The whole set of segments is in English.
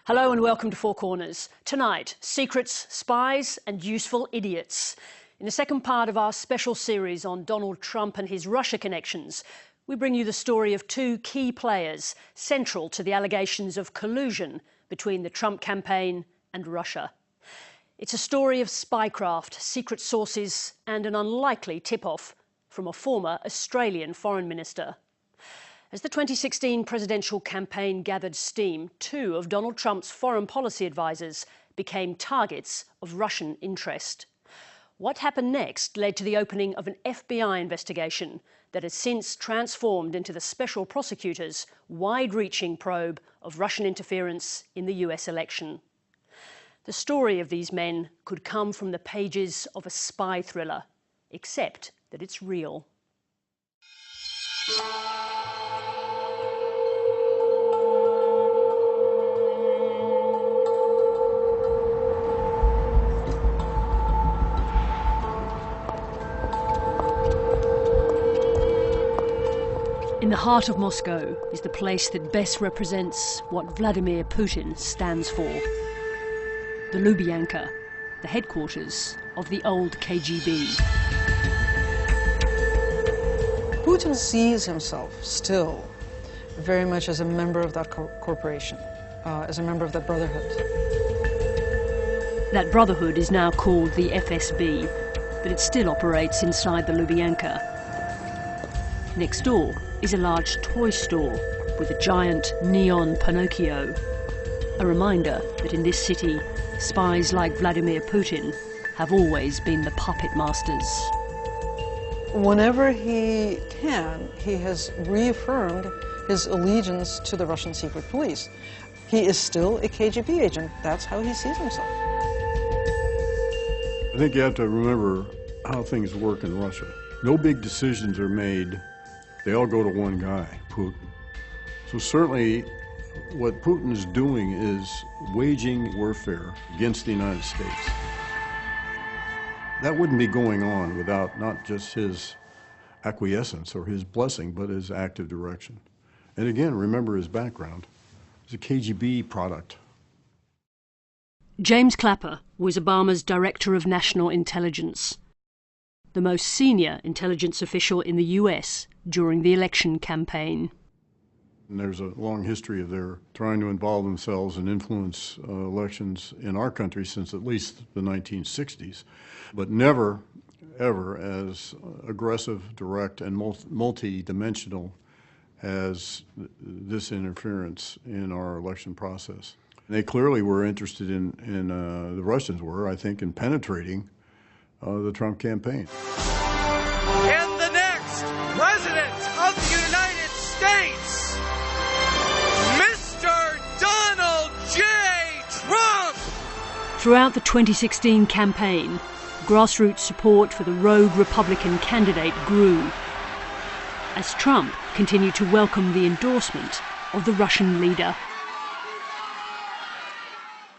Hello and welcome to Four Corners. Tonight, secrets, spies and useful idiots. In the second part of our special series on Donald Trump and his Russia connections, we bring you the story of two key players central to the allegations of collusion between the Trump campaign and Russia. It's a story of spycraft, secret sources and an unlikely tip-off from a former Australian foreign minister. As the 2016 presidential campaign gathered steam, two of Donald Trump's foreign policy advisers became targets of Russian interest. What happened next led to the opening of an FBI investigation that has since transformed into the special prosecutor's wide-reaching probe of Russian interference in the US election. The story of these men could come from the pages of a spy thriller, except that it's real. In the heart of Moscow is the place that best represents what Vladimir Putin stands for. The Lubyanka, the headquarters of the old KGB. Putin sees himself still very much as a member of that corporation, as a member of that brotherhood. That brotherhood is now called the FSB, but it still operates inside the Lubyanka. Next door is a large toy store with a giant neon Pinocchio. A reminder that in this city, spies like Vladimir Putin have always been the puppet masters. Whenever he can, he has reaffirmed his allegiance to the Russian secret police. He is still a KGB agent. That's how he sees himself. I think you have to remember how things work in Russia. No big decisions are made. They all go to one guy, Putin. So certainly what Putin is doing is waging warfare against the United States. That wouldn't be going on without not just his acquiescence or his blessing, but his active direction. And again, remember his background. He's a KGB product. James Clapper was Obama's Director of National Intelligence, the most senior intelligence official in the US during the election campaign. And there's a long history of their trying to involve themselves and influence elections in our country since at least the 1960s, but never, ever as aggressive, direct, and multi-dimensional as this interference in our election process. They clearly were interested in the Russians were, I think, in penetrating the Trump campaign. And the next President of the United States, Mr. Donald J. Trump! Throughout the 2016 campaign, grassroots support for the rogue Republican candidate grew, as Trump continued to welcome the endorsement of the Russian leader.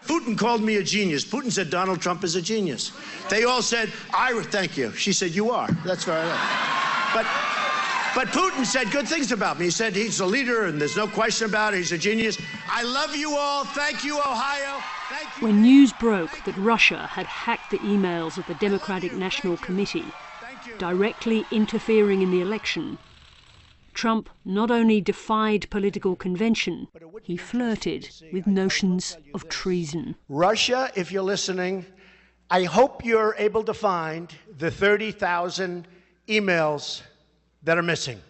Putin called me a genius. Putin said Donald Trump is a genius. They all said, thank you. She said, you are. That's right. But Putin said good things about me. He said he's a leader and there's no question about it. He's a genius. I love you all. Thank you, Ohio. Thank you. When news broke that Russia had hacked the emails of the Democratic National Committee, directly interfering in the election, Trump not only defied political convention, he flirted with notions of treason. Russia, if you're listening, I hope you're able to find the 30,000 emails that are missing.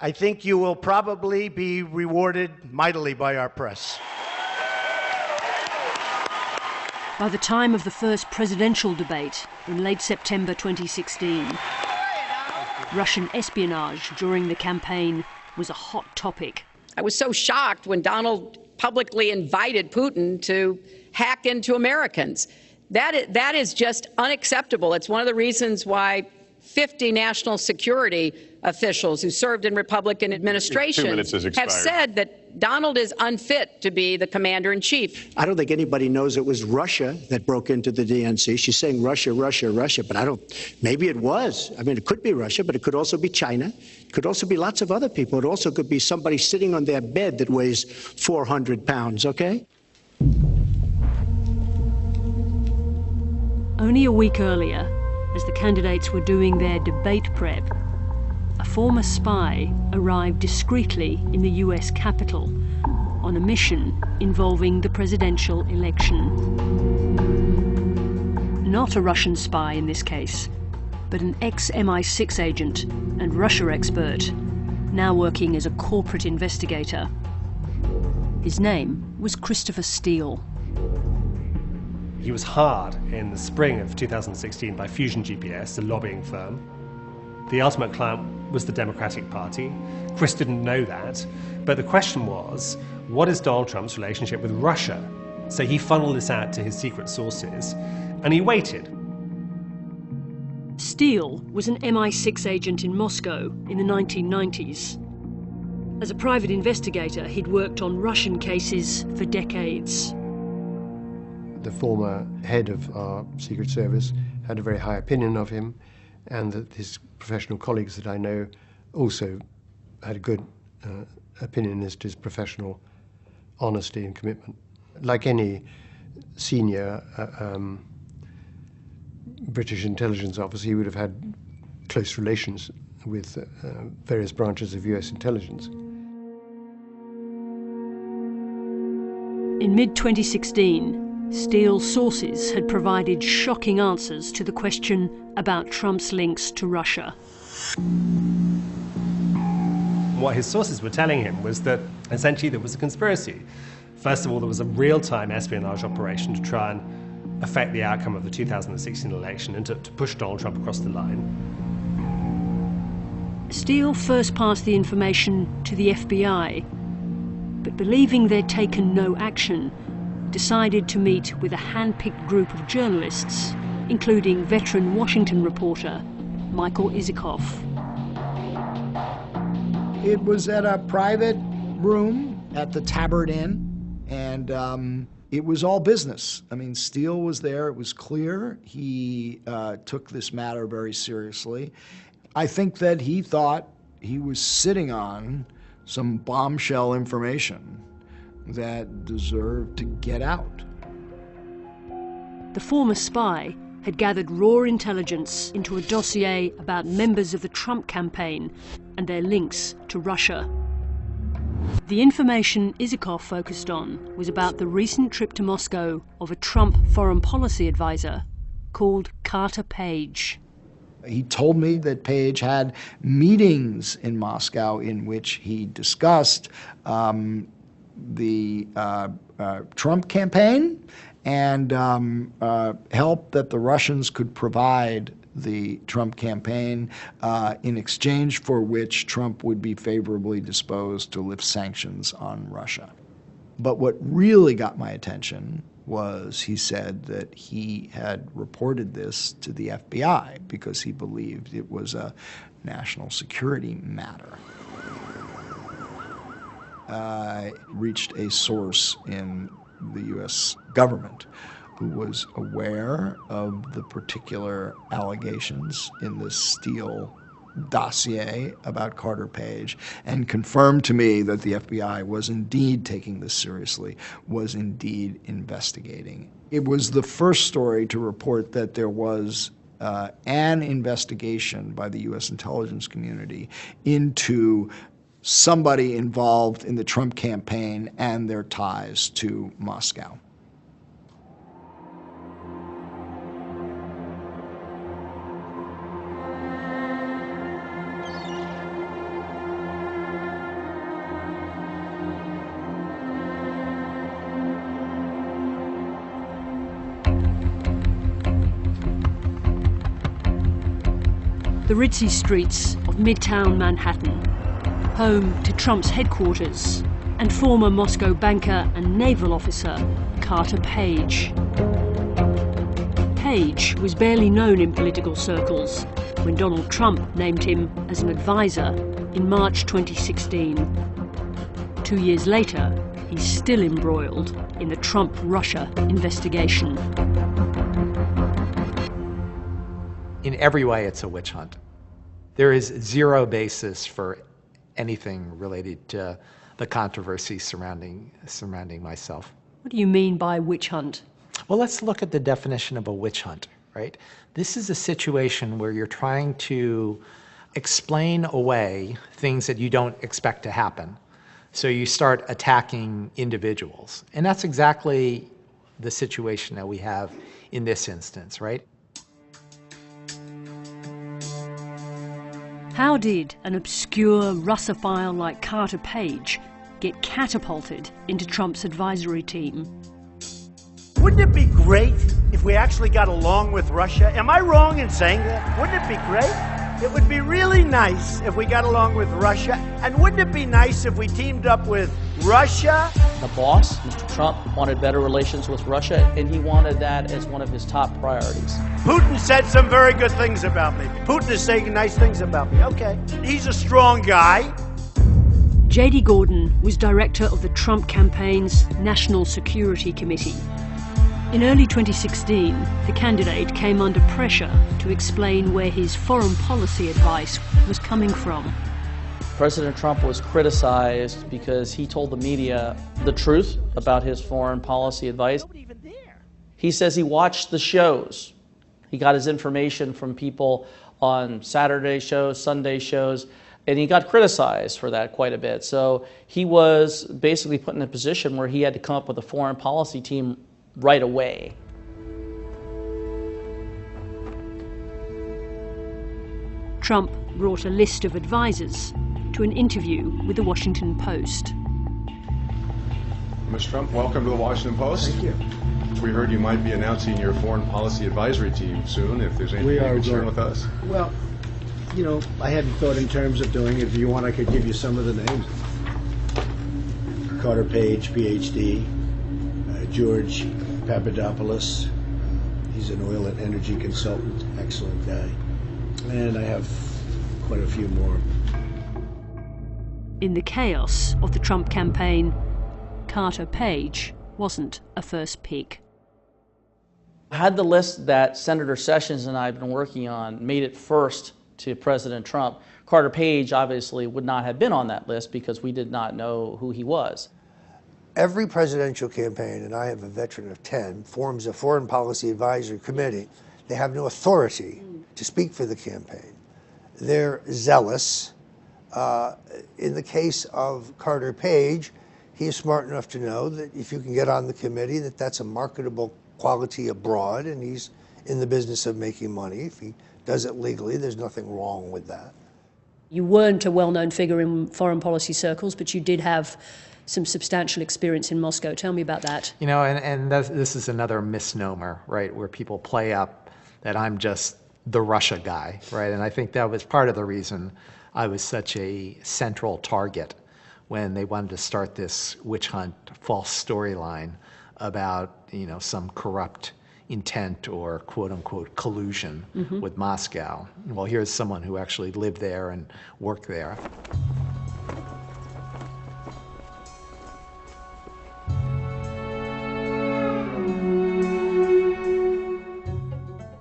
I think you will probably be rewarded mightily by our press. By the time of the first presidential debate in late September 2016, Russian espionage during the campaign was a hot topic. I was so shocked when Donald publicly invited Putin to hack into Americans. That is just unacceptable. It's one of the reasons why 50 national security officials who served in Republican administrations have said that Donald is unfit to be the commander-in-chief. I don't think anybody knows it was Russia that broke into the DNC. She's saying Russia, Russia, Russia, but maybe it was. I mean, it could be Russia, but it could also be China. It could also be lots of other people. It also could be somebody sitting on their bed that weighs 400 pounds, okay? Only a week earlier, as the candidates were doing their debate prep, a former spy arrived discreetly in the US Capitol on a mission involving the presidential election. Not a Russian spy in this case, but an ex-MI6 agent and Russia expert, now working as a corporate investigator. His name was Christopher Steele. He was hired in the spring of 2016 by Fusion GPS, a lobbying firm. The ultimate client was the Democratic Party. Chris didn't know that, but the question was, what is Donald Trump's relationship with Russia? So he funneled this out to his secret sources, and he waited. Steele was an MI6 agent in Moscow in the 1990s. As a private investigator, he'd worked on Russian cases for decades. The former head of our Secret Service had a very high opinion of him, and that his professional colleagues that I know also had a good opinion as to his professional honesty and commitment. Like any senior British intelligence officer, he would have had close relations with various branches of US intelligence. In mid-2016, Steele's sources had provided shocking answers to the question about Trump's links to Russia. What his sources were telling him was that essentially there was a conspiracy. First of all, there was a real-time espionage operation to try and affect the outcome of the 2016 election and to push Donald Trump across the line. Steele first passed the information to the FBI, but believing they'd taken no action, decided to meet with a hand-picked group of journalists, including veteran Washington reporter Michael Isikoff. It was at a private room at the Tabard Inn, and it was all business. I mean, Steele was there. It was clear he took this matter very seriously. I think that he thought he was sitting on some bombshell information that deserved to get out. The former spy had gathered raw intelligence into a dossier about members of the Trump campaign and their links to Russia. The information Isikoff focused on was about the recent trip to Moscow of a Trump foreign policy advisor called Carter Page. He told me that Page had meetings in Moscow in which he discussed the Trump campaign and help that the Russians could provide the Trump campaign in exchange for which Trump would be favorably disposed to lift sanctions on Russia. But what really got my attention was he said that he had reported this to the FBI because he believed it was a national security matter. I reached a source in the U.S. government who was aware of the particular allegations in this Steele dossier about Carter Page and confirmed to me that the FBI was indeed taking this seriously, was indeed investigating. It was the first story to report that there was an investigation by the U.S. intelligence community into somebody involved in the Trump campaign and their ties to Moscow. The ritzy streets of Midtown Manhattan, home to Trump's headquarters and former Moscow banker and naval officer Carter Page. Page was barely known in political circles when Donald Trump named him as an advisor in March 2016. 2 years later, he's still embroiled in the Trump-Russia investigation. In every way, it's a witch hunt. There is zero basis for anything related to the controversy surrounding myself. What do you mean by witch hunt? Well, let's look at the definition of a witch hunt, right? This is a situation where you're trying to explain away things that you don't expect to happen. So you start attacking individuals. And that's exactly the situation that we have in this instance, right? How did an obscure Russophile like Carter Page get catapulted into Trump's advisory team? Wouldn't it be great if we actually got along with Russia? Am I wrong in saying that? Wouldn't it be great? It would be really nice if we got along with Russia. And wouldn't it be nice if we teamed up with Russia? The boss, Mr. Trump, wanted better relations with Russia, and he wanted that as one of his top priorities. Putin said some very good things about me. Putin is saying nice things about me. Okay. He's a strong guy. J.D. Gordon was director of the Trump campaign's National Security Committee. In early 2016, the candidate came under pressure to explain where his foreign policy advice was coming from. President Trump was criticized because he told the media the truth about his foreign policy advice. He says he watched the shows. He got his information from people on Saturday shows, Sunday shows, and he got criticized for that quite a bit. So he was basically put in a position where he had to come up with a foreign policy team right away. Trump brought a list of advisors to an interview with the Washington Post. Mr. Trump, welcome to the Washington Post. Thank you. We heard you might be announcing your foreign policy advisory team soon, if there's anything you can share with us. Well, you know, I hadn't thought in terms of doing it. If you want, I could give you some of the names. Carter Page, PhD. George Papadopoulos. He's an oil and energy consultant. Excellent guy. And I have quite a few more. In the chaos of the Trump campaign, Carter Page wasn't a first pick. Had the list that Senator Sessions and I have been working on made it first to President Trump, Carter Page obviously would not have been on that list because we did not know who he was. Every presidential campaign, and I have a veteran of 10, forms a foreign policy advisory committee. They have no authority to speak for the campaign. They're zealous. In the case of Carter Page, he is smart enough to know that if you can get on the committee, that's a marketable quality abroad, and he's in the business of making money. If he does it legally, there's nothing wrong with that. You weren't a well-known figure in foreign policy circles, but you did have some substantial experience in Moscow. Tell me about that. You know, and this is another misnomer, right, where people play up that I'm just the Russia guy, right? And I think that was part of the reason I was such a central target when they wanted to start this witch hunt, false storyline about, you know, some corrupt intent or quote-unquote collusion with Moscow. Well, here's someone who actually lived there and worked there.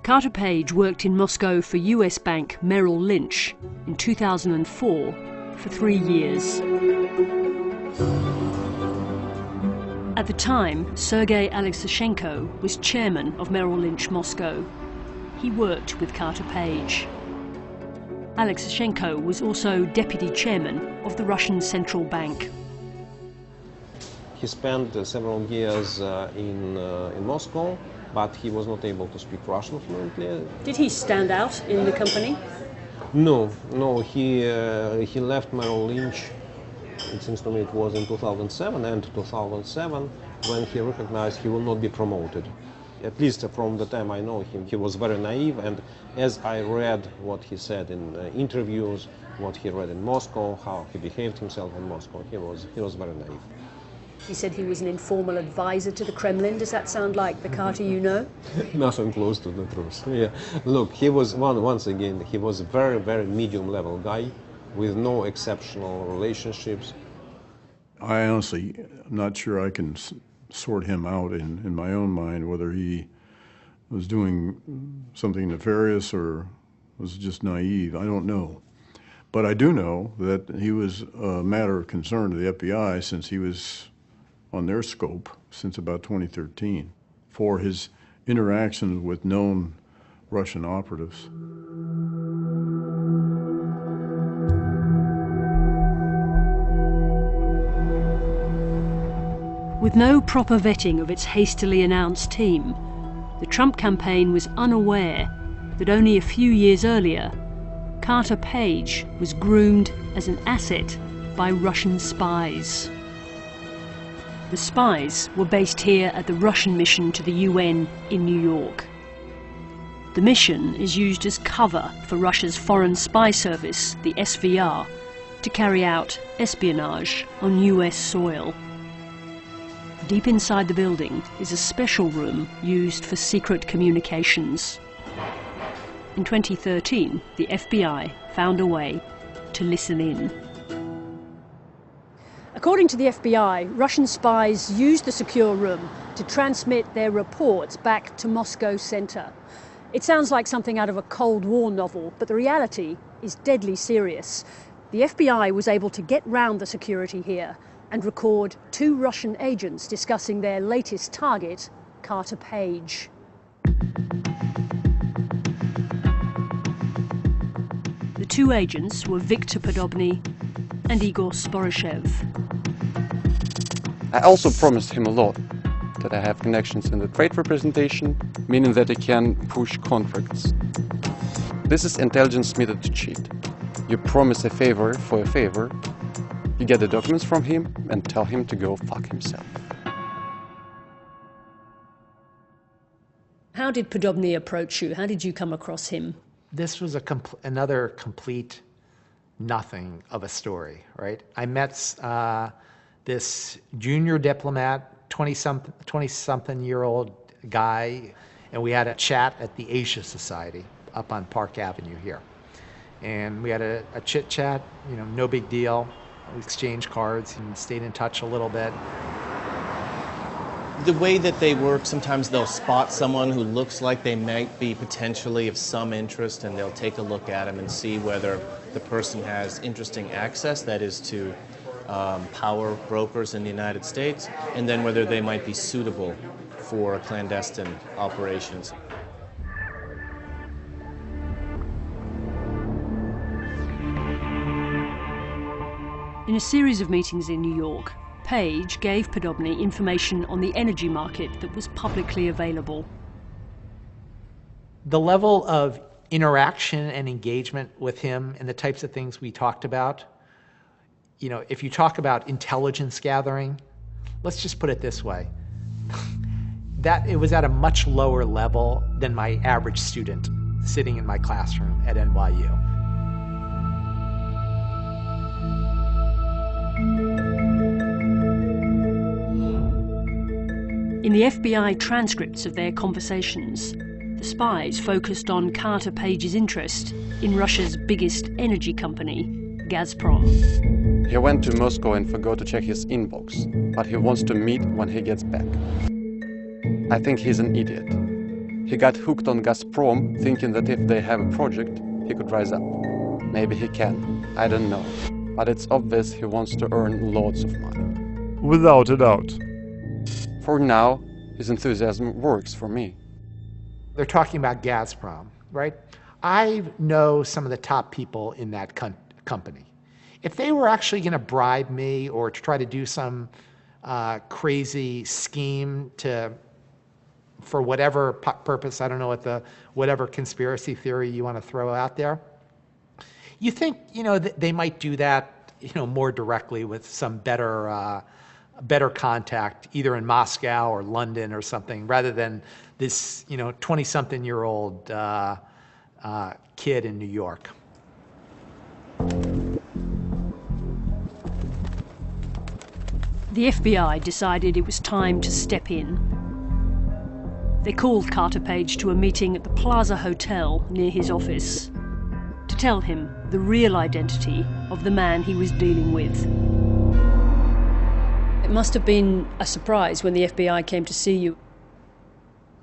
Carter Page worked in Moscow for US bank Merrill Lynch in 2004 for 3 years. At the time, Sergei Alexishenko was chairman of Merrill Lynch Moscow. He worked with Carter Page. Alexishenko was also deputy chairman of the Russian Central Bank. He spent several years in Moscow, but he was not able to speak Russian fluently. Did he stand out in the company? No. He left Merrill Lynch. It seems to me it was in 2007, and 2007, when he recognized he will not be promoted. At least from the time I know him, he was very naive, and as I read what he said in interviews, what he read in Moscow, how he behaved himself in Moscow, he was very naive. He said he was an informal advisor to the Kremlin. Does that sound like the Carter you know? Nothing close to the truth. Yeah. Look, he was, once again, he was a very, very medium-level guy with no exceptional relationships. I honestly am not sure I can sort him out in my own mind, whether he was doing something nefarious or was just naive. I don't know. But I do know that he was a matter of concern to the FBI since he was on their scope since about 2013 for his interactions with known Russian operatives. With no proper vetting of its hastily announced team, the Trump campaign was unaware that only a few years earlier, Carter Page was groomed as an asset by Russian spies. The spies were based here at the Russian mission to the UN in New York. The mission is used as cover for Russia's Foreign Spy Service, the SVR, to carry out espionage on US soil. Deep inside the building is a special room used for secret communications. In 2013, the FBI found a way to listen in. According to the FBI, Russian spies used the secure room to transmit their reports back to Moscow Center. It sounds like something out of a Cold War novel, but the reality is deadly serious. The FBI was able to get round the security here and record 2 Russian agents discussing their latest target, Carter Page. The 2 agents were Viktor Podobny and Igor Sporyshev. I also promised him a lot, that I have connections in the trade representation, meaning that I can push contracts. This is intelligence method to cheat. You promise a favor for a favor, you get the documents from him and tell him to go fuck himself. How did Podobny approach you? How did you come across him? This was another complete nothing of a story, right? I met this junior diplomat, 20-something-year-old guy, and we had a chat at the Asia Society up on Park Avenue here. And we had a chit-chat, you know, no big deal. We exchanged cards and stayed in touch a little bit. The way that they work, sometimes they'll spot someone who looks like they might be potentially of some interest, and they'll take a look at them and see whether the person has interesting access, that is to power brokers in the United States, and then whether they might be suitable for clandestine operations. In a series of meetings in New York, Page gave Podobny information on the energy market that was publicly available. The level of interaction and engagement with him and the types of things we talked about, you know, if you talk about intelligence gathering, let's just put it this way, that it was at a much lower level than my average student sitting in my classroom at NYU. In the FBI transcripts of their conversations, the spies focused on Carter Page's interest in Russia's biggest energy company, Gazprom. He went to Moscow and forgot to check his inbox, but he wants to meet when he gets back. I think he's an idiot. He got hooked on Gazprom, thinking that if they have a project, he could rise up. Maybe he can, I don't know. But it's obvious he wants to earn lots of money. Without a doubt. For now, his enthusiasm works for me. They're talking about Gazprom, right? I know some of the top people in that company. If they were actually going to bribe me or to try to do some crazy scheme for whatever purpose, I don't know whatever conspiracy theory you want to throw out there, you think, you know, they might do that, you know, more directly with some better contact, either in Moscow or London or something, rather than this, you know, 20-something-year-old kid in New York. The FBI decided it was time to step in. They called Carter Page to a meeting at the Plaza Hotel near his office to tell him the real identity of the man he was dealing with. It must have been a surprise when the FBI came to see you.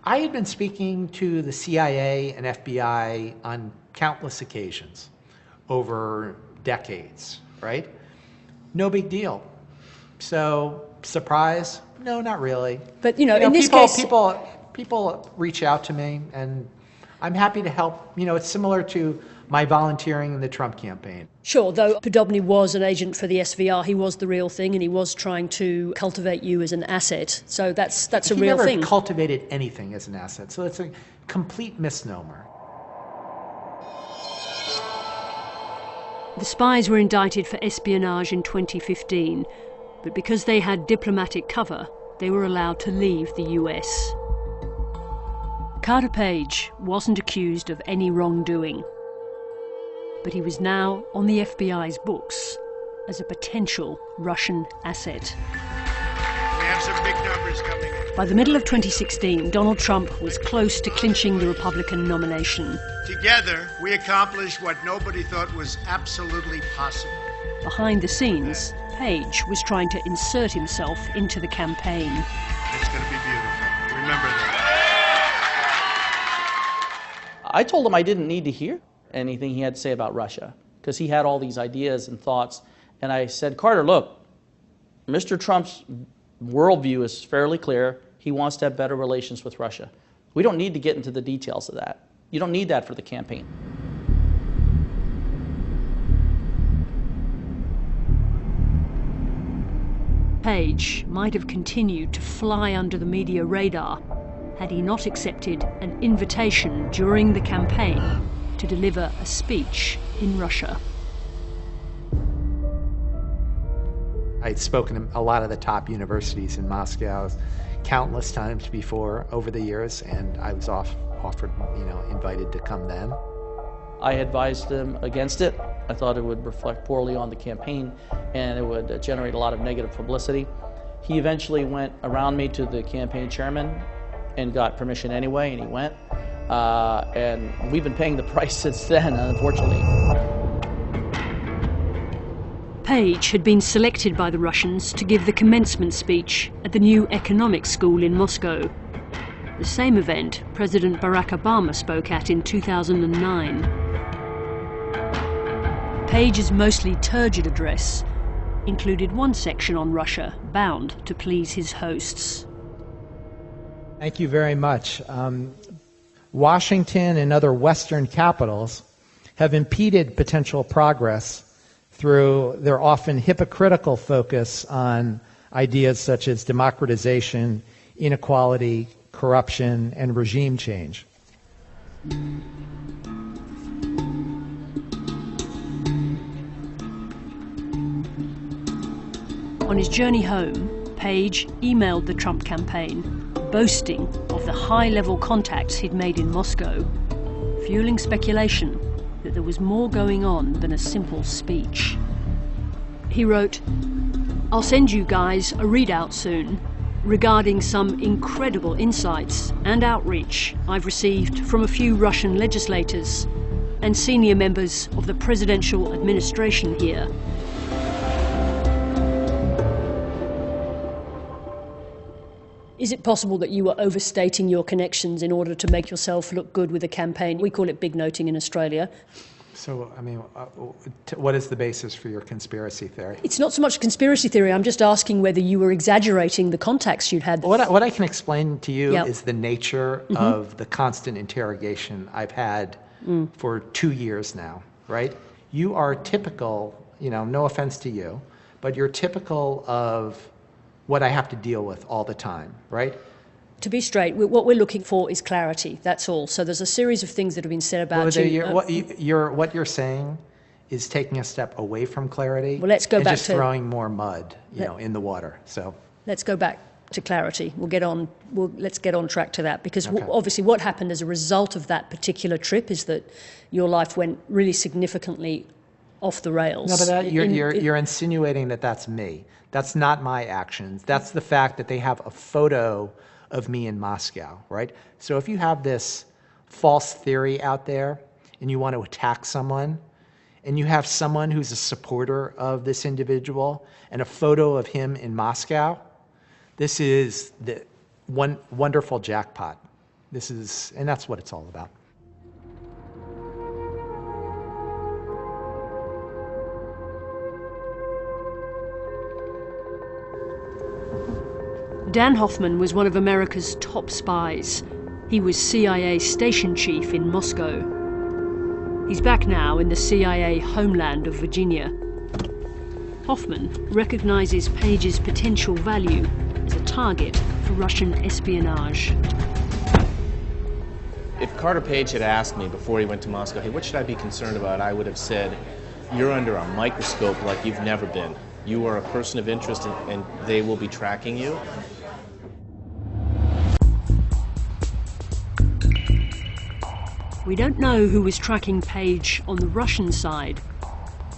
I had been speaking to the CIA and FBI on countless occasions over decades, right? No big deal. So, surprise? No, not really. But, you know in this case... People reach out to me, and I'm happy to help. You know, it's similar to my volunteering in the Trump campaign. Sure, though Podobny was an agent for the SVR, he was the real thing, and he was trying to cultivate you as an asset. So that's a real thing. He never cultivated anything as an asset, so it's a complete misnomer. The Spies were indicted for espionage in 2015, but because they had diplomatic cover, they were allowed to leave the US. Carter Page wasn't accused of any wrongdoing, but he was now on the FBI's books as a potential Russian asset. We have some big numbers coming in. By the middle of 2016, Donald Trump was close to clinching the Republican nomination. Together, we accomplished what nobody thought was absolutely possible. Behind the scenes, Page was trying to insert himself into the campaign. It's going to be beautiful. Remember that. I told him I didn't need to hear anything he had to say about Russia, because he had all these ideas and thoughts. And I said, Carter, look, Mr. Trump's worldview is fairly clear. He wants to have better relations with Russia. We don't need to get into the details of that. You don't need that for the campaign. Page might have continued to fly under the media radar had he not accepted an invitation during the campaign to deliver a speech in Russia. I'd spoken to a lot of the top universities in Moscow countless times before over the years, and I was offered, invited to come then. I advised him against it. I thought it would reflect poorly on the campaign and it would generate a lot of negative publicity. He eventually went around me to the campaign chairman and got permission anyway, and he went. And we've been paying the price since then, unfortunately. Page had been selected by the Russians to give the commencement speech at the new economic school in Moscow, the same event President Barack Obama spoke at in 2009. Page's mostly turgid address included one section on Russia, bound to please his hosts. Thank you very much. Washington and other Western capitals have impeded potential progress through their often hypocritical focus on ideas such as democratization, inequality, corruption, and regime change. On his journey home, Page emailed the Trump campaign, boasting of the high-level contacts he'd made in Moscow, fueling speculation that there was more going on than a simple speech. He wrote, "I'll send you guys a readout soon regarding some incredible insights and outreach I've received from a few Russian legislators and senior members of the presidential administration here." Is it possible that you were overstating your connections in order to make yourself look good with a campaign? We call it big noting in Australia. So, what is the basis for your conspiracy theory? It's not so much conspiracy theory. I'm just asking whether you were exaggerating the contacts you'd had. What I can explain to you is the nature of the constant interrogation I've had for 2 years now, right? You are typical, no offense to you, but you're typical of what I have to deal with all the time, right? To be straight, what we're looking for is clarity, that's all. So there's a series of things that have been said about you. What you're saying is taking a step away from clarity. Well, let's go back just throwing more mud, in the water. So let's go back to clarity. Let's get on track to that, because obviously what happened as a result of that particular trip is that your life went really significantly off the rails. No, but you're insinuating that that's me. That's not my actions. That's the fact that they have a photo of me in Moscow, right? So if you have this false theory out there and you want to attack someone, and you have someone who's a supporter of this individual and a photo of him in Moscow, this is the wonderful jackpot. And that's what it's all about. Dan Hoffman was one of America's top spies, He was CIA station chief in Moscow. He's back now in the CIA homeland of Virginia. Hoffman recognizes Page's potential value as a target for Russian espionage. If Carter Page had asked me before he went to Moscow, hey, what should I be concerned about? I would have said, you're under a microscope like you've never been. You are a person of interest and they will be tracking you. We don't know who was tracking Page on the Russian side,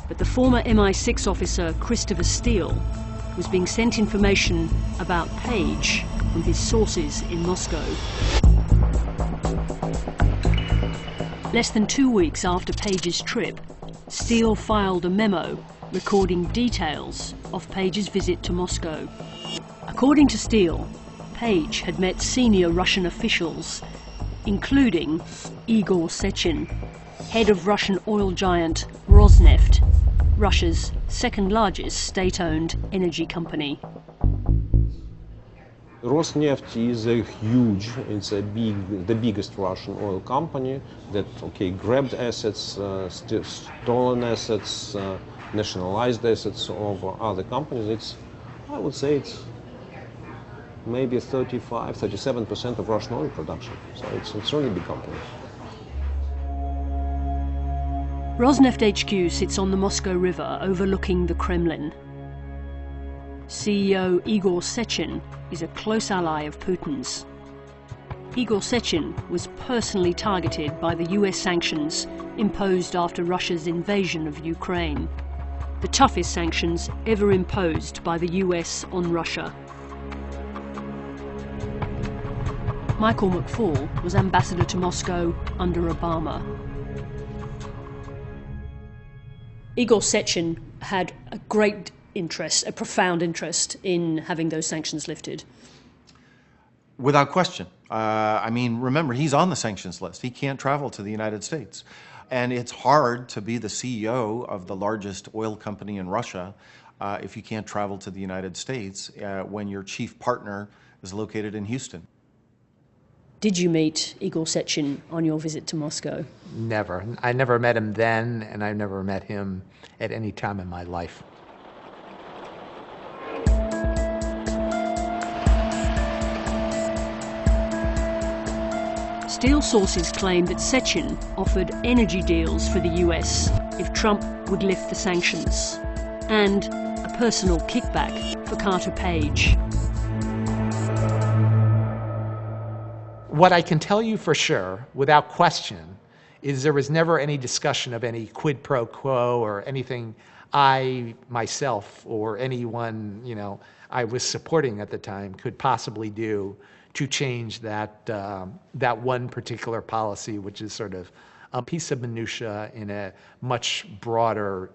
but the former MI6 officer Christopher Steele was being sent information about Page from his sources in Moscow. Less than 2 weeks after Page's trip, Steele filed a memo recording details of Page's visit to Moscow. According to Steele, Page had met senior Russian officials, including Igor Sechin, head of Russian oil giant Rosneft, Russia's second-largest state-owned energy company. Rosneft is a huge, it's the biggest Russian oil company that, grabbed assets, stolen assets, nationalized assets of other companies. I would say it's maybe 37% of Russian oil production. So it's really a big company. Rosneft HQ sits on the Moscow River overlooking the Kremlin. CEO Igor Sechin is a close ally of Putin's. Igor Sechin was personally targeted by the US sanctions imposed after Russia's invasion of Ukraine, the toughest sanctions ever imposed by the US on Russia. Michael McFaul was ambassador to Moscow under Obama. Igor Sechin had a great interest, a profound interest in having those sanctions lifted. Without question. I mean, remember, he's on the sanctions list. He can't travel to the United States. And it's hard to be the CEO of the largest oil company in Russia if you can't travel to the United States when your chief partner is located in Houston. Did you meet Igor Sechin on your visit to Moscow? Never. I never met him then, and I never met him at any time in my life. Steele sources claim that Sechin offered energy deals for the US if Trump would lift the sanctions, and a personal kickback for Carter Page. What I can tell you for sure, without question, is there was never any discussion of any quid pro quo or anything I, myself, or anyone, I was supporting at the time could possibly do to change that one particular policy, which is sort of a piece of minutia in a much broader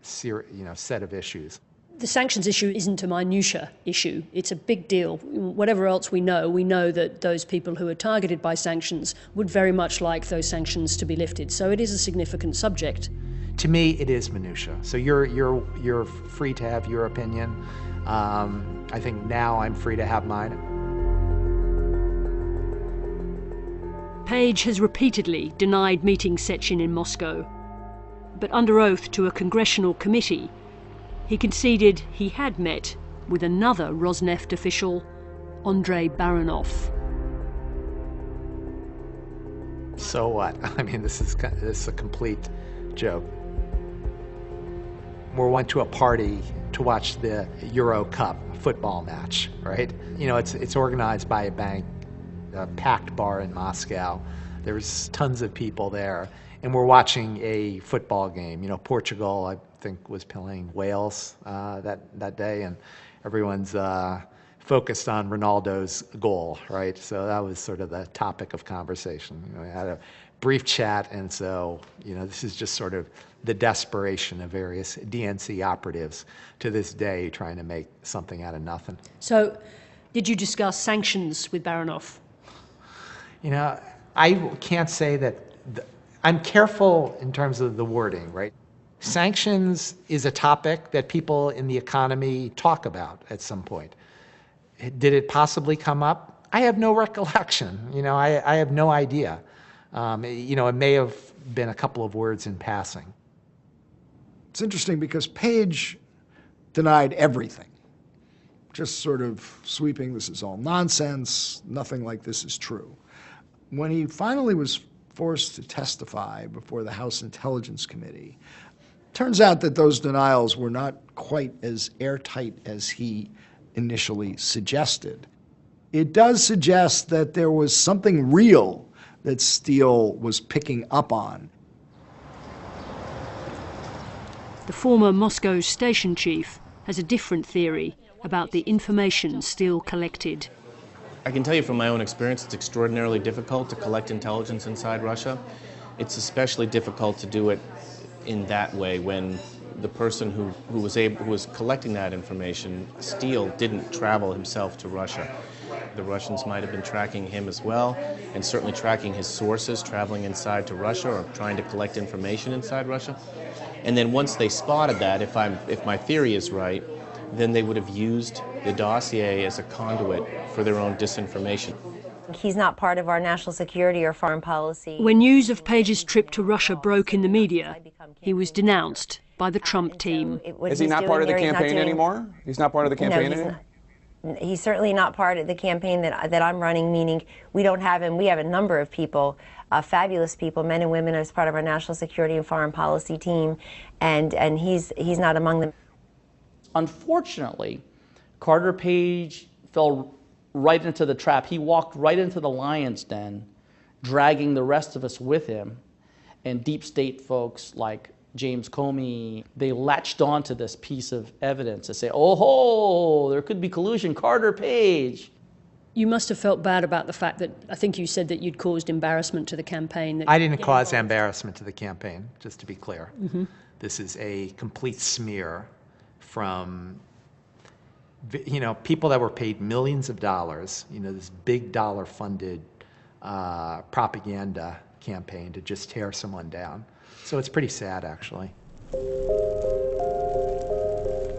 set of issues. The sanctions issue isn't a minutia issue. It's a big deal. Whatever else we know that those people who are targeted by sanctions would very much like those sanctions to be lifted. So it is a significant subject. To me, it is minutia. So you're free to have your opinion. I think now I'm free to have mine. Page has repeatedly denied meeting Sechin in Moscow, but under oath to a congressional committee, he conceded he had met with another Rosneft official, Andrei Baranov. So what? I mean, this is a complete joke. We went to a party to watch the Euro Cup football match, right? It's organized by a bank, a packed bar in Moscow. There's tons of people there, and we're watching a football game. Portugal, I think, was playing Wales that day, and everyone's focused on Ronaldo's goal, right? So that was sort of the topic of conversation. We had a brief chat, and so this is just sort of the desperation of various DNC operatives to this day trying to make something out of nothing. So, did you discuss sanctions with Baranov? I can't say that. I'm careful in terms of the wording, right? Sanctions is a topic that people in the economy talk about at some point. Did it possibly come up? I have no recollection. I have no idea. It may have been a couple of words in passing. It's interesting because Page denied everything, just sort of sweeping, this is all nonsense, nothing like this is true. When he finally was forced to testify before the House Intelligence Committee, turns out that those denials were not quite as airtight as he initially suggested. It does suggest that there was something real that Steele was picking up on. The former Moscow station chief has a different theory about the information Steele collected. I can tell you from my own experience, it's extraordinarily difficult to collect intelligence inside Russia. It's especially difficult to do it in that way when the person who was collecting that information, Steele, didn't travel himself to Russia. The Russians might have been tracking him as well, and certainly tracking his sources traveling inside to Russia or trying to collect information inside Russia. And then once they spotted that, if my theory is right, then they would have used the dossier as a conduit for their own disinformation. He's not part of our national security or foreign policy. When news of Page's trip to Russia broke in the media, he was denounced by the Trump team. Is he not part of the campaign anymore? He's not part of the campaign anymore? He's certainly not part of the campaign that I'm running, meaning we don't have him. We have a number of people, fabulous people, men and women, as part of our national security and foreign policy team, and he's not among them. Unfortunately, Carter Page fell right into the trap. He walked right into the lion's den, dragging the rest of us with him, and deep state folks like James Comey, they latched onto this piece of evidence to say, oh, there could be collusion, Carter Page. You must have felt bad about the fact that, I think you said that you'd caused embarrassment to the campaign. I didn't cause embarrassment to the campaign, just to be clear. Mm-hmm. This is a complete smear from, people that were paid millions of dollars, this big dollar-funded propaganda campaign to just tear someone down. So it's pretty sad, actually.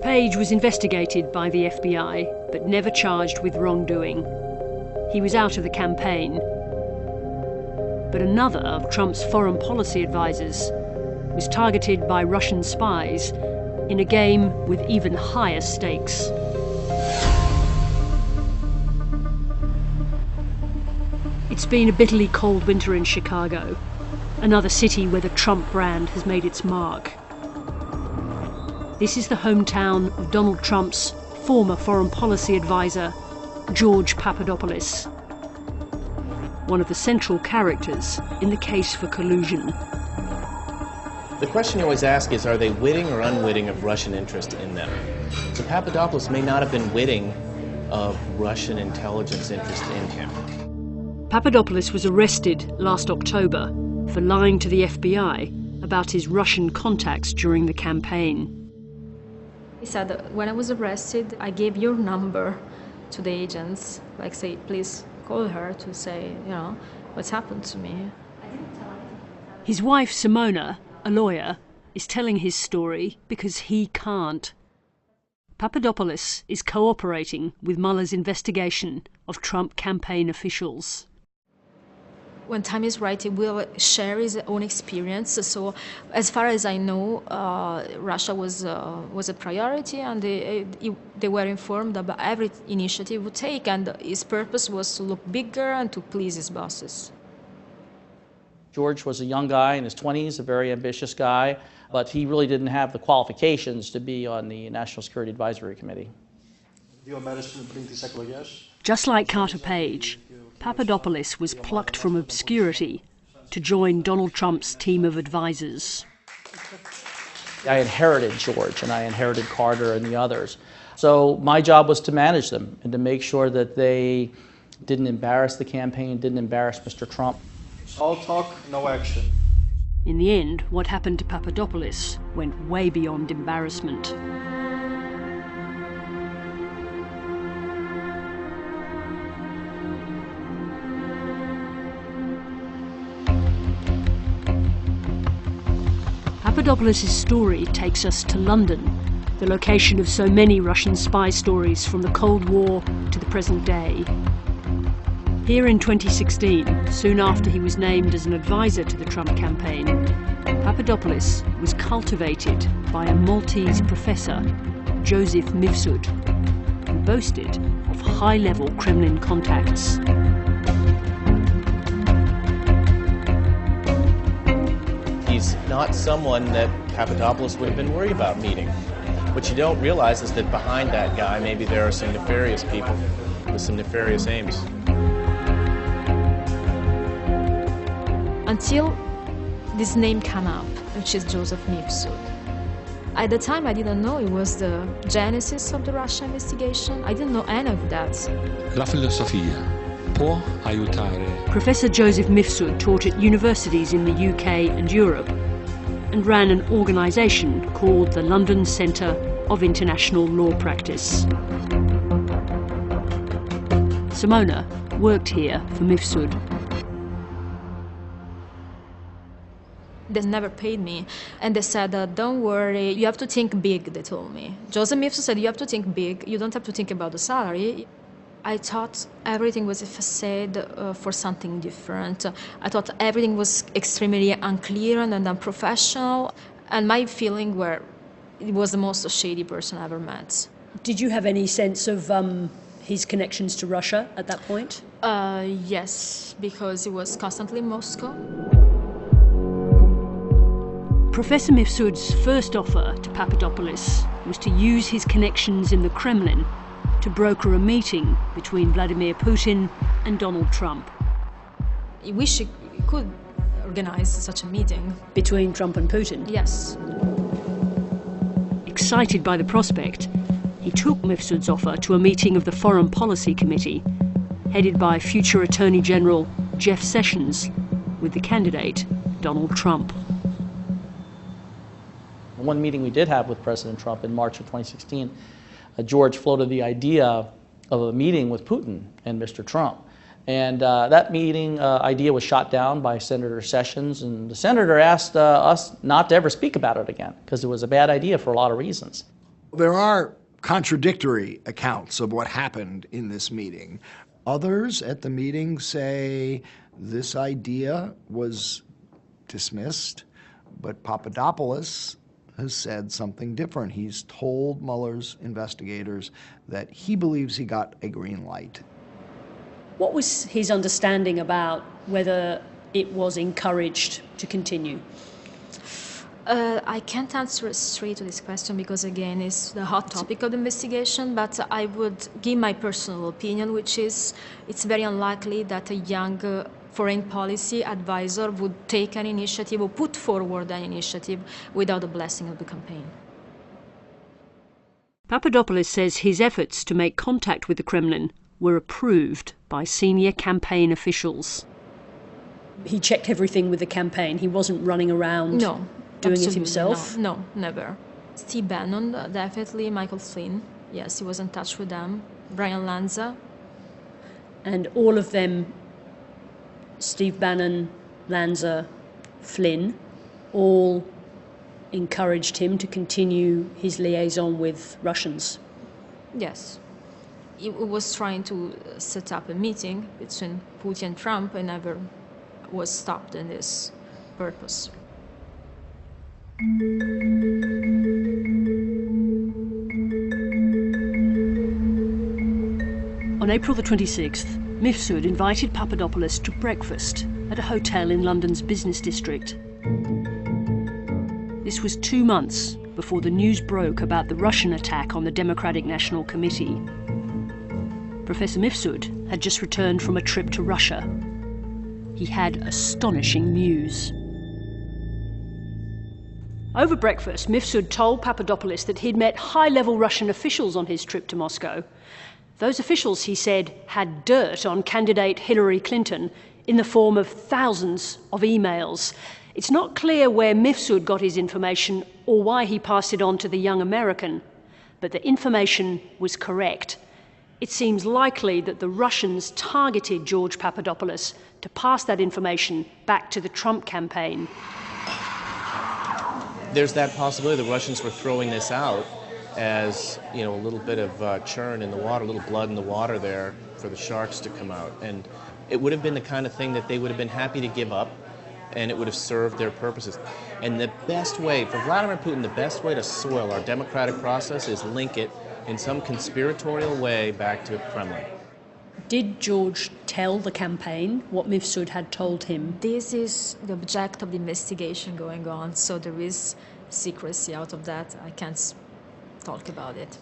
Page was investigated by the FBI, but never charged with wrongdoing. He was out of the campaign. But another of Trump's foreign policy advisors was targeted by Russian spies in a game with even higher stakes. It's been a bitterly cold winter in Chicago, another city where the Trump brand has made its mark. This is the hometown of Donald Trump's former foreign policy advisor, George Papadopoulos, one of the central characters in the case for collusion. The question you always ask is, are they witting or unwitting of Russian interest in them? So Papadopoulos may not have been witting of Russian intelligence interest in him. Papadopoulos was arrested last October for lying to the FBI about his Russian contacts during the campaign. He said that when I was arrested, I gave your number to the agents, like say, please call her to say, what's happened to me. His wife, Simona, a lawyer, is telling his story because he can't. Papadopoulos is cooperating with Mueller's investigation of Trump campaign officials. When time is right, he will share his own experience. So, as far as I know, Russia was a priority, and they were informed about every initiative he would take, and his purpose was to look bigger and to please his bosses. George was a young guy in his 20s, a very ambitious guy, but he really didn't have the qualifications to be on the National Security Advisory Committee. Just like Carter Page, Papadopoulos was plucked from obscurity to join Donald Trump's team of advisors. I inherited George and I inherited Carter and the others. So my job was to manage them and to make sure that they didn't embarrass the campaign, didn't embarrass Mr. Trump. All talk, no action. In the end, what happened to Papadopoulos went way beyond embarrassment. Papadopoulos' story takes us to London, the location of so many Russian spy stories from the Cold War to the present day. Here in 2016, soon after he was named as an advisor to the Trump campaign, Papadopoulos was cultivated by a Maltese professor, Joseph Mifsud, who boasted of high-level Kremlin contacts. He's not someone that Papadopoulos would have been worried about meeting. What you don't realize is that behind that guy, maybe there are some nefarious people with some nefarious aims. Until this name came up, which is Joseph Mifsud. At the time, I didn't know it was the genesis of the Russia investigation. I didn't know any of that. La filosofia può aiutare. Professor Joseph Mifsud taught at universities in the UK and Europe and ran an organisation called the London Centre of International Law Practice. Simona worked here for Mifsud. They never paid me, and they said, don't worry, you have to think big, they told me. Joseph Mifsud said, you have to think big, you don't have to think about the salary. I thought everything was a facade for something different. I thought everything was extremely unclear and unprofessional, and my feeling were it was the most shady person I ever met. Did you have any sense of his connections to Russia at that point? Yes, because he was constantly in Moscow. Professor Mifsud's first offer to Papadopoulos was to use his connections in the Kremlin to broker a meeting between Vladimir Putin and Donald Trump. I wish he could organize such a meeting. Between Trump and Putin? Yes. Excited by the prospect, he took Mifsud's offer to a meeting of the Foreign Policy Committee, headed by future Attorney General Jeff Sessions, with the candidate Donald Trump. One meeting we did have with President Trump in March of 2016, George floated the idea of a meeting with Putin and Mr. Trump. And that meeting idea was shot down by Senator Sessions, and the senator asked us not to ever speak about it again because it was a bad idea for a lot of reasons. There are contradictory accounts of what happened in this meeting. Others at the meeting say this idea was dismissed, but Papadopoulos has said something different. He's told Mueller's investigators that he believes he got a green light. What was his understanding about whether it was encouraged to continue? I can't answer straight to this question because, again, it's the hot topic of the investigation, but I would give my personal opinion, which is it's very unlikely that a young foreign policy advisor would take an initiative or put forward an initiative without the blessing of the campaign. Papadopoulos says his efforts to make contact with the Kremlin were approved by senior campaign officials. He checked everything with the campaign. He wasn't running around doing it himself? No, never. Steve Bannon, definitely. Michael Flynn, yes, he was in touch with them. Brian Lanza. And all of them, Steve Bannon, Lanza, Flynn, all encouraged him to continue his liaison with Russians? Yes. He was trying to set up a meeting between Putin and Trump and never was stopped in this purpose. On April the 26th, Mifsud invited Papadopoulos to breakfast at a hotel in London's business district. This was 2 months before the news broke about the Russian attack on the Democratic National Committee. Professor Mifsud had just returned from a trip to Russia. He had astonishing news. Over breakfast, Mifsud told Papadopoulos that he'd met high-level Russian officials on his trip to Moscow. Those officials, he said, had dirt on candidate Hillary Clinton in the form of thousands of emails. It's not clear where Mifsud got his information or why he passed it on to the young American, but the information was correct. It seems likely that the Russians targeted George Papadopoulos to pass that information back to the Trump campaign. There's that possibility the Russians were throwing this out as, you know, a little bit of churn in the water, a little blood in the water there for the sharks to come out. And it would have been the kind of thing that they would have been happy to give up, and it would have served their purposes. And the best way, for Vladimir Putin, the best way to soil our democratic process is link it in some conspiratorial way back to Kremlin. Did George tell the campaign what Mifsud had told him? This is the object of the investigation going on, so there is secrecy out of that. I can't talk about it.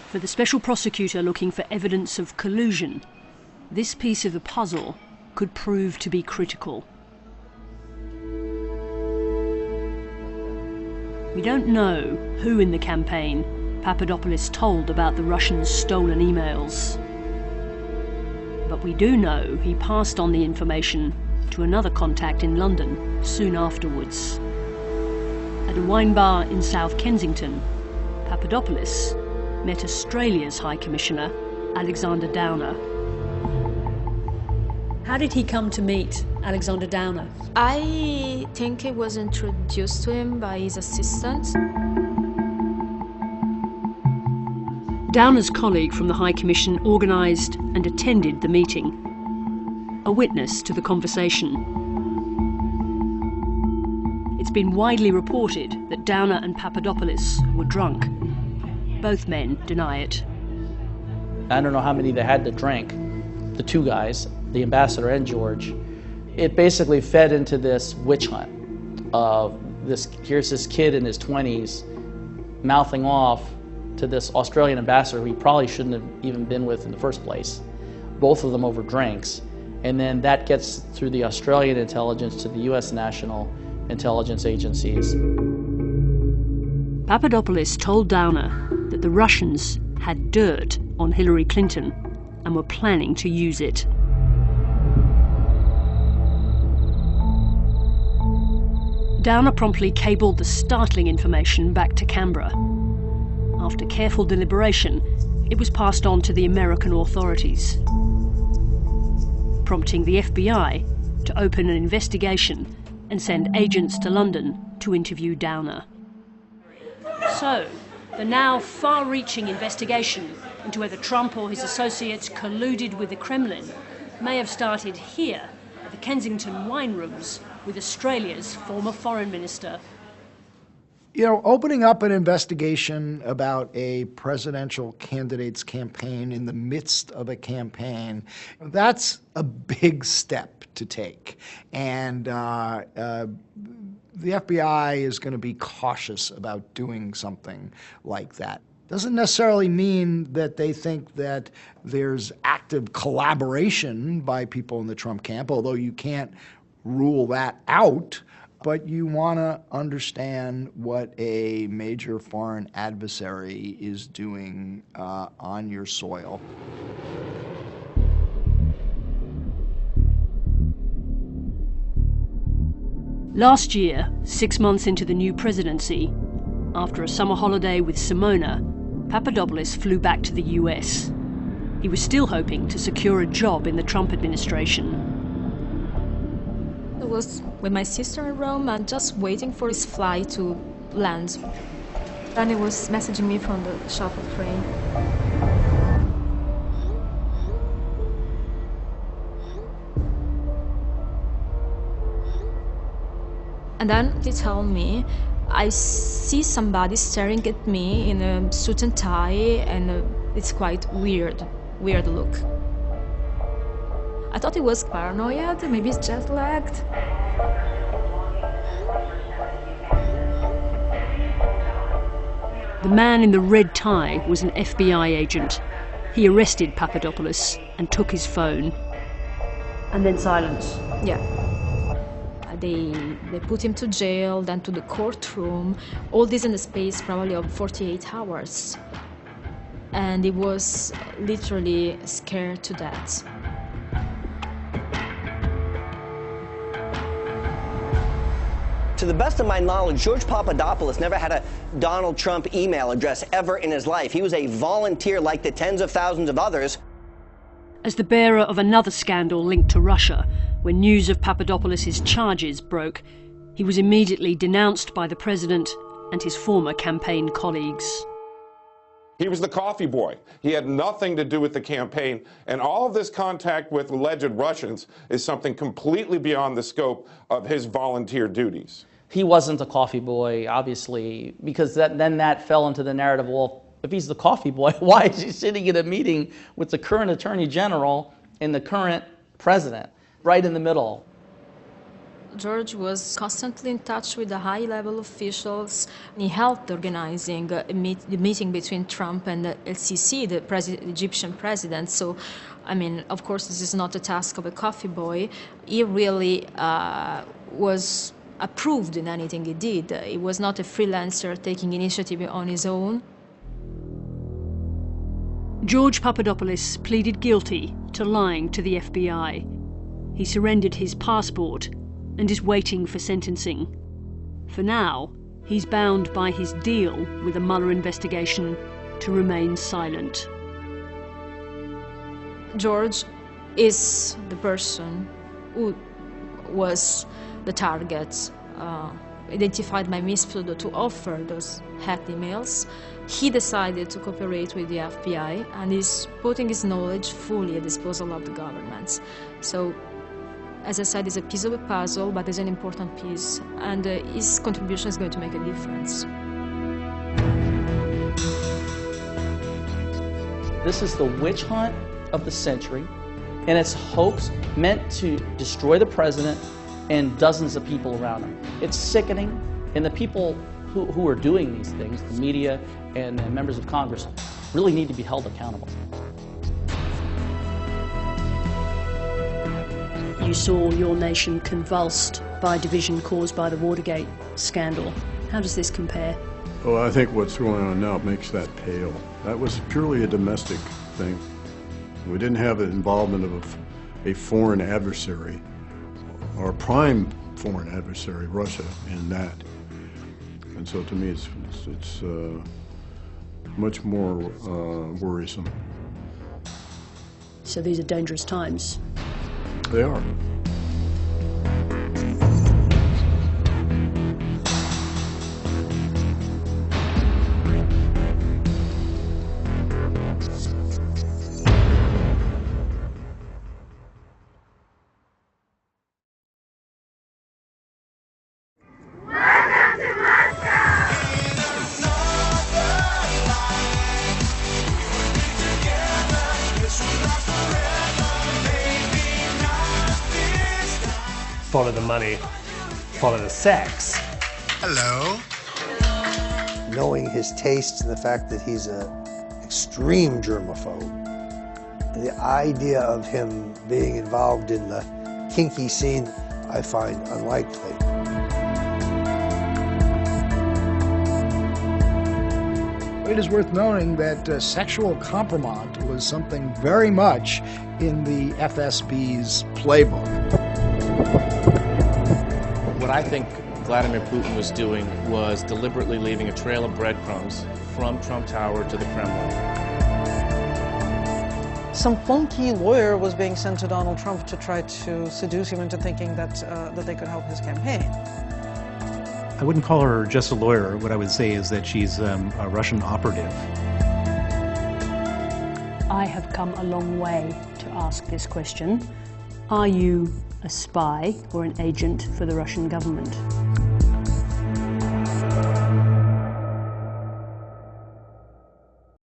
For the special prosecutor looking for evidence of collusion, this piece of the puzzle could prove to be critical. We don't know who in the campaign Papadopoulos told about the Russians' stolen emails. But we do know he passed on the information to another contact in London soon afterwards. At a wine bar in South Kensington, Papadopoulos met Australia's High Commissioner, Alexander Downer. How did he come to meet Alexander Downer? I think he was introduced to him by his assistant. Downer's colleague from the High Commission organised and attended the meeting, a witness to the conversation. It's been widely reported that Downer and Papadopoulos were drunk. Both men deny it. I don't know how many they had to drink, the two guys, the ambassador and George. It basically fed into this witch hunt of here's this kid in his 20s mouthing off to this Australian ambassador who he probably shouldn't have even been with in the first place, both of them over drinks. And then that gets through the Australian intelligence to the US national intelligence agencies. Papadopoulos told Downer that the Russians had dirt on Hillary Clinton and were planning to use it. Downer promptly cabled the startling information back to Canberra. After careful deliberation, it was passed on to the American authorities, prompting the FBI to open an investigation and send agents to London to interview Downer. So, the now far-reaching investigation into whether Trump or his associates colluded with the Kremlin may have started here at the Kensington wine rooms with Australia's former foreign minister. You know, opening up an investigation about a presidential candidate's campaign in the midst of a campaign, that's a big step to take. And the FBI is going to be cautious about doing something like that. Doesn't necessarily mean that they think that there's active collaboration by people in the Trump camp, although you can't rule that out. But you want to understand what a major foreign adversary is doing on your soil. Last year, 6 months into the new presidency, after a summer holiday with Simona, Papadopoulos flew back to the US. He was still hoping to secure a job in the Trump administration. I was with my sister in Rome and just waiting for his flight to land. Then he was messaging me from the shuttle train. And then he told me, I see somebody staring at me in a suit and tie, and it's quite weird look. I thought he was paranoid, maybe he's jet-lagged. The man in the red tie was an FBI agent. He arrested Papadopoulos and took his phone. And then silence. Yeah. They put him to jail, then to the courtroom, all this in the space probably of 48 hours. And he was literally scared to death. To the best of my knowledge, George Papadopoulos never had a Donald Trump email address ever in his life. He was a volunteer like the tens of thousands of others. As the bearer of another scandal linked to Russia, when news of Papadopoulos' charges broke, he was immediately denounced by the president and his former campaign colleagues. He was the coffee boy. He had nothing to do with the campaign, and all of this contact with alleged Russians is something completely beyond the scope of his volunteer duties. He wasn't a coffee boy, obviously, because then that fell into the narrative, well, if he's the coffee boy, why is he sitting at a meeting with the current Attorney General and the current president, right in the middle? George was constantly in touch with the high-level officials. He helped organizing the meeting between Trump and the LCC, the Egyptian president. So, I mean, of course, this is not the task of a coffee boy. He really was approved in anything he did. He was not a freelancer taking initiative on his own. George Papadopoulos pleaded guilty to lying to the FBI. He surrendered his passport and is waiting for sentencing. For now, he's bound by his deal with the Mueller investigation to remain silent. George is the person who was the target, identified by Ms. Fludo to offer those hacked emails. He decided to cooperate with the FBI and is putting his knowledge fully at disposal of the government. So, as I said, it's a piece of a puzzle, but it's an important piece, and his contribution is going to make a difference. This is the witch hunt of the century, and it's hoax meant to destroy the president and dozens of people around him. It's sickening, and the people who are doing these things, the media and the members of Congress, really need to be held accountable. You saw your nation convulsed by division caused by the Watergate scandal. How does this compare? Well, I think what's going on now makes that pale. That was purely a domestic thing. We didn't have the involvement of a foreign adversary, our prime foreign adversary, Russia, in that. And so to me, it's much more worrisome. So these are dangerous times. They are. Follow the money, follow the sex. Hello. Knowing his tastes and the fact that he's an extreme germaphobe, the idea of him being involved in the kinky scene, I find unlikely. It is worth noting that sexual compromise was something very much in the FSB's playbook. What I think Vladimir Putin was doing was deliberately leaving a trail of breadcrumbs from Trump Tower to the Kremlin. Some funky lawyer was being sent to Donald Trump to try to seduce him into thinking that, that they could help his campaign. I wouldn't call her just a lawyer. What I would say is that she's a Russian operative. I have come a long way to ask this question. Are you a spy or an agent for the Russian government?